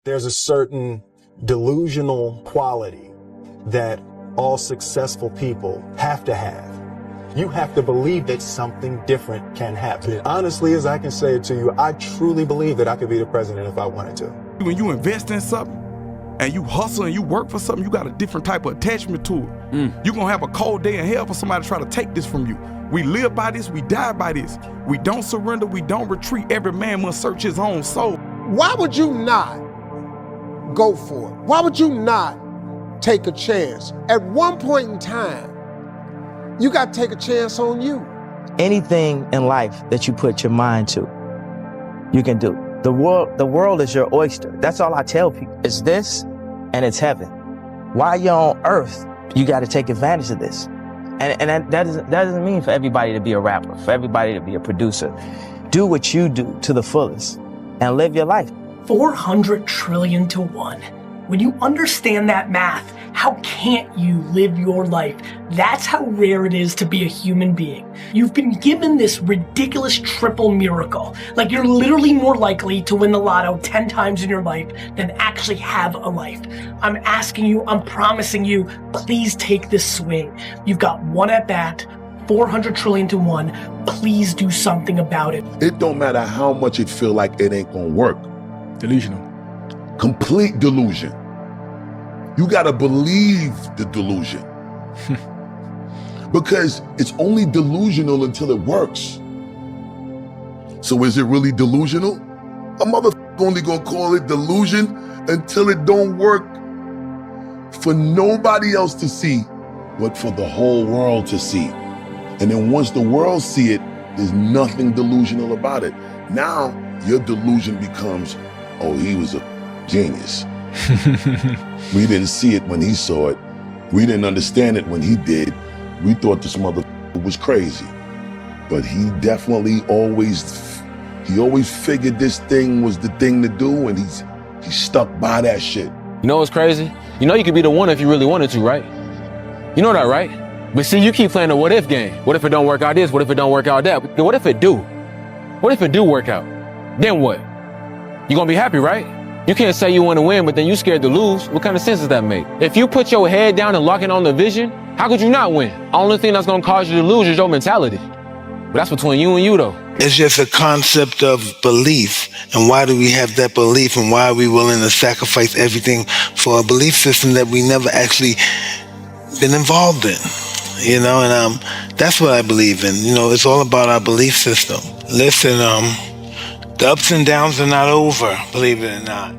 There's a certain delusional quality that all successful people have to have. You have to believe that something different can happen. Yeah. Honestly, as I can say it to you, I truly believe that I could be the president if I wanted to. When you invest in something and you hustle and you work for something, you got a different type of attachment to it. You're gonna have a cold day in hell for somebody to try to take this from you. We live by this, we die by this. We don't surrender, we don't retreat. Every man must search his own soul. Why would you not go for it? Why would you not take a chance? At one point in time, you got to take a chance on you. Anything in life that you put your mind to, you can do. The world is your oyster. That's all I tell people. It's this and it's heaven. While you're on earth, you got to take advantage of this. And that doesn't mean for everybody to be a rapper, for everybody to be a producer. Do what you do to the fullest and live your life. 400 trillion to 1. When you understand that math, how can't you live your life? That's how rare it is to be a human being. You've been given this ridiculous triple miracle. Like you're literally more likely to win the lotto 10 times in your life than actually have a life. I'm asking you, I'm promising you, please take this swing. You've got one at bat, 400 trillion to 1. Please do something about it. It don't matter how much it feel like it ain't gonna work. Delusional. Complete delusion. You gotta believe the delusion. Because it's only delusional until it works. So is it really delusional? A motherfucker only gonna call it delusion until it don't work for nobody else to see, but for the whole world to see. And then once the world see it, there's nothing delusional about it. Now your delusion becomes, oh, he was a genius. We didn't see it when he saw it. We didn't understand it when he did. We thought this motherfucker was crazy. But he definitely always figured this thing was the thing to do, and he stuck by that shit. You know what's crazy? You know you could be the one if you really wanted to, right? You know that, right? But see, you keep playing the what if game. What if it don't work out this? What if it don't work out that? What if it do? What if it do work out? Then what? You gonna be happy, right? You can't say you want to win, but then you scared to lose. What kind of sense does that make? If you put your head down and lock in on the vision, how could you not win? Only thing that's gonna cause you to lose is your mentality. But that's between you and you, though. It's just a concept of belief. And why do we have that belief? And why are we willing to sacrifice everything for a belief system that we never actually been involved in? You know, and that's what I believe in. You know, it's all about our belief system. Listen, the ups and downs are not over, believe it or not.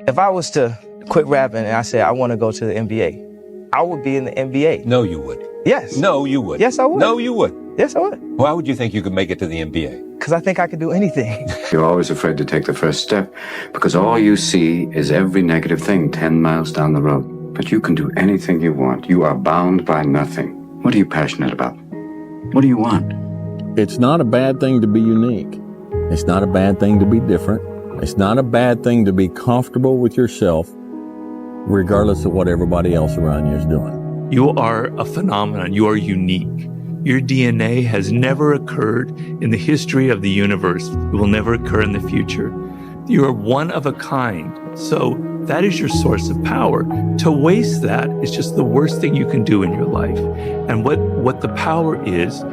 If I was to quit rapping and I said I want to go to the NBA, I would be in the NBA. No, you would. Yes. No, you would. Yes, I would. No, you would. Yes, I would. Why would you think you could make it to the NBA? Because I think I could do anything. You're always afraid to take the first step because all you see is every negative thing 10 miles down the road. But you can do anything you want. You are bound by nothing. What are you passionate about? What do you want? It's not a bad thing to be unique. It's not a bad thing to be different. It's not a bad thing to be comfortable with yourself, regardless of what everybody else around you is doing. You are a phenomenon. You are unique. Your DNA has never occurred in the history of the universe. It will never occur in the future. You are one of a kind. So that is your source of power. To waste that is just the worst thing you can do in your life. And what the power is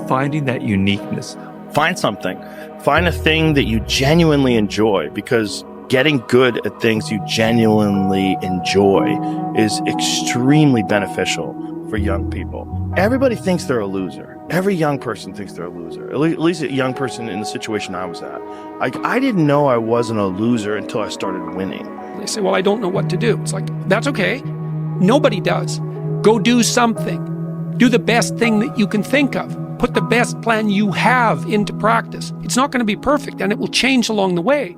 finding that uniqueness. Find something. Find a thing that you genuinely enjoy, because getting good at things you genuinely enjoy is extremely beneficial for young people. Everybody thinks they're a loser. Every young person thinks they're a loser. At least a young person in the situation I was at. I didn't know I wasn't a loser until I started winning. They say, well, I don't know what to do. It's like, that's okay. Nobody does. Go do something. Do the best thing that you can think of. Put the best plan you have into practice. It's not going to be perfect, and it will change along the way.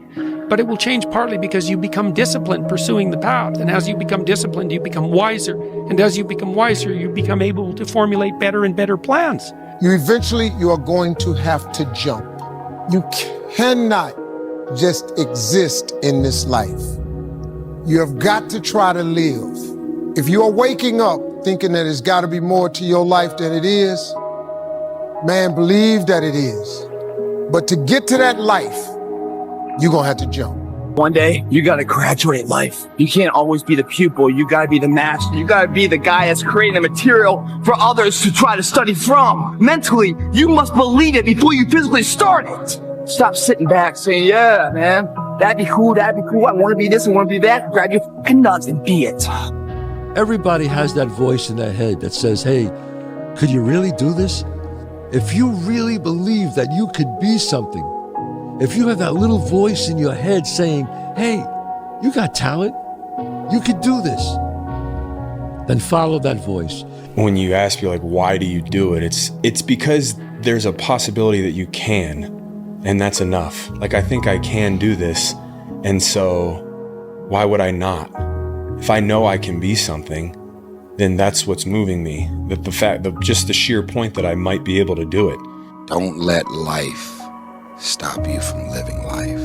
But it will change partly because you become disciplined pursuing the path. And as you become disciplined, you become wiser. And as you become wiser, you become able to formulate better and better plans. You are going to have to jump. You cannot just exist in this life. You have got to try to live. If you are waking up thinking that there's got to be more to your life than it is, man, believe that it is. But to get to that life, you're going to have to jump. One day, you gotta graduate life. You can't always be the pupil. You gotta be the master. You gotta be the guy that's creating the material for others to try to study from. Mentally, you must believe it before you physically start it. Stop sitting back saying, yeah, man, that'd be cool, I wanna be this, I wanna be that. Grab your fucking nuts and be it. Everybody has that voice in their head that says, hey, could you really do this? If you really believe that you could be something, if you have that little voice in your head saying, hey, you got talent, you could do this, then follow that voice. When you ask me, like, why do you do it? It's because there's a possibility that you can, and that's enough. Like, I think I can do this, and so why would I not? If I know I can be something, then that's what's moving me. Just the sheer point that I might be able to do it. Don't let life stop you from living life.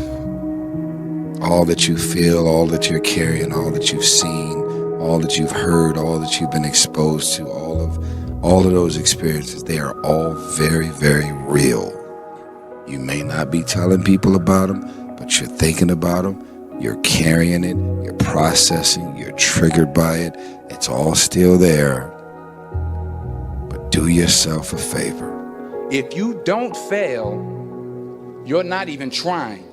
All that you feel, all that you're carrying, all that you've seen, all that you've heard, all that you've been exposed to, all of those experiences, they are all very, very real. You may not be telling people about them, but you're thinking about them, you're carrying it, you're processing, you're triggered by it. It's all still there. But do yourself a favor. If you don't fail, you're not even trying.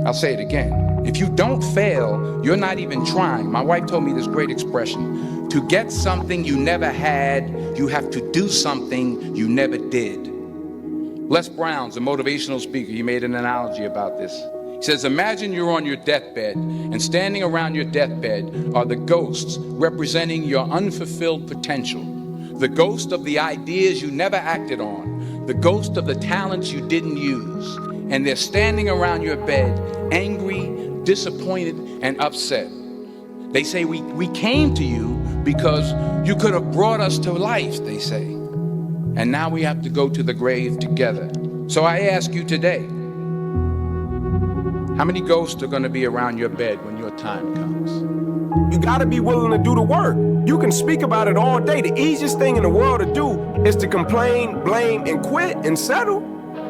I'll say it again. If you don't fail, you're not even trying. My wife told me this great expression. To get something you never had, you have to do something you never did. Les Brown's a motivational speaker. He made an analogy about this. He says, imagine you're on your deathbed, and standing around your deathbed are the ghosts representing your unfulfilled potential. The ghost of the ideas you never acted on. The ghost of the talents you didn't use. And they're standing around your bed, angry, disappointed, and upset. They say, we came to you because you could have brought us to life, they say. And now we have to go to the grave together. So I ask you today, how many ghosts are going to be around your bed when your time comes? You gotta be willing to do the work. You can speak about it all day. The easiest thing in the world to do is to complain, blame, and quit and settle.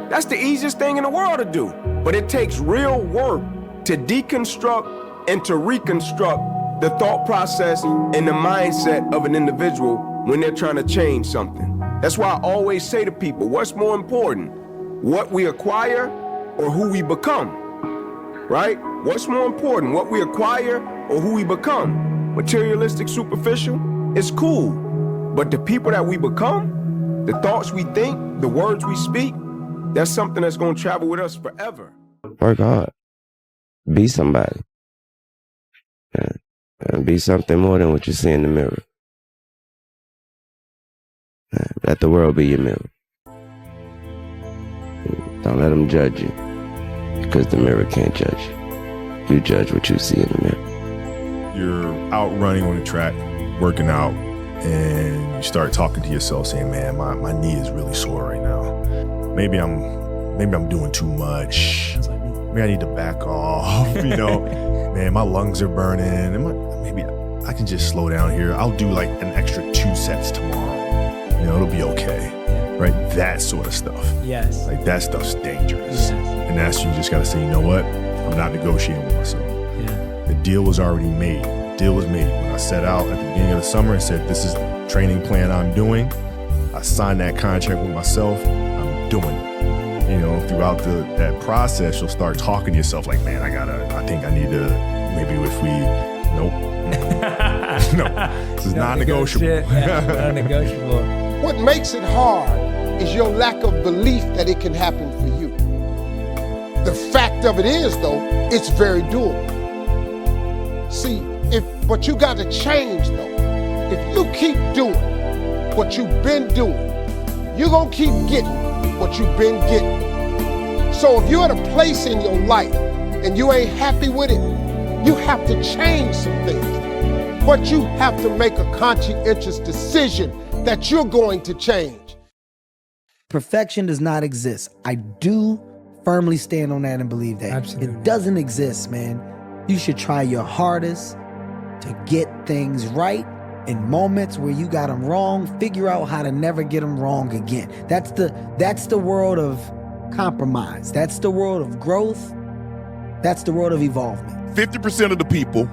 That's the easiest thing in the world to do. But it takes real work to deconstruct and to reconstruct the thought process and the mindset of an individual when they're trying to change something. That's why I always say to people, what's more important? What we acquire or who we become? Right? What's more important, what we acquire or who we become? Materialistic, superficial, it's cool. But the people that we become, the thoughts we think, the words we speak, that's something that's going to travel with us forever. Work hard. Be somebody. And be something more than what you see in the mirror. Let the world be your mirror. Don't let them judge you, because the mirror can't judge you. You judge what you see in the mirror. You're out running on the track, working out, and you start talking to yourself saying, man, my knee is really sore right now. Maybe I'm doing too much. Maybe I need to back off, you know. Man, my lungs are burning. And maybe I can just slow down here. I'll do like an extra 2 sets tomorrow. You know, it'll be okay. Right? That sort of stuff. Yes. Like that stuff's dangerous. Yes. And that's, you just gotta say, you know what? I'm not negotiating with myself. Yeah. The deal was already made. The deal was made. When I set out at the beginning of the summer and said, this is the training plan I'm doing, I signed that contract with myself. I'm doing it. You know, throughout that process, you'll start talking to yourself like, man, I think I need to, maybe if we, nope. No, this is non-negotiable. Non-negotiable. What makes it hard is your lack of belief that it can happen for you. The fact of it is, though, it's very doable. See, but you got to change, though. If you keep doing what you've been doing, you're going to keep getting what you've been getting. So if you're at a place in your life and you ain't happy with it, you have to change some things. But you have to make a conscientious decision that you're going to change. Perfection does not exist. I do firmly stand on that and believe that. Absolutely. It doesn't exist, man. You should try your hardest to get things right. In moments where you got them wrong, figure out how to never get them wrong again. That's the world of compromise. That's the world of growth. That's the road of evolvement. 50% of the people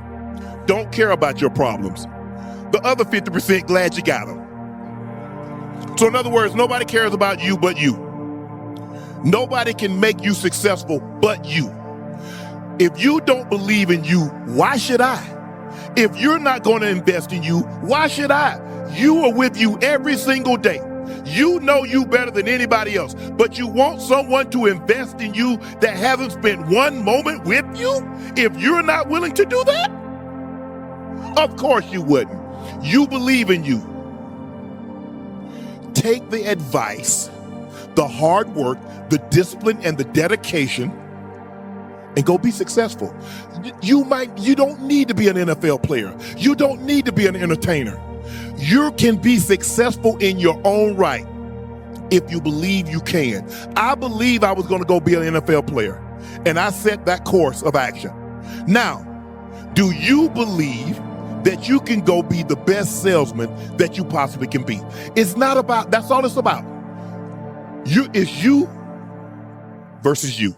don't care about your problems. The other 50% glad you got them. So in other words, nobody cares about you but you. Nobody can make you successful but you. If you don't believe in you, why should I? If you're not going to invest in you, why should I? You are with you every single day. You know you better than anybody else, but you want someone to invest in you that hasn't spent one moment with you? If you're not willing to do that? Of course you wouldn't. You believe in you. Take the advice, the hard work, the discipline, and the dedication, and go be successful. You don't need to be an NFL player. You don't need to be an entertainer. You can be successful in your own right if you believe you can. I believe I was going to go be an NFL player, and I set that course of action. Now, do you believe that you can go be the best salesman that you possibly can be? It's not about, that's all it's about. It's you versus you.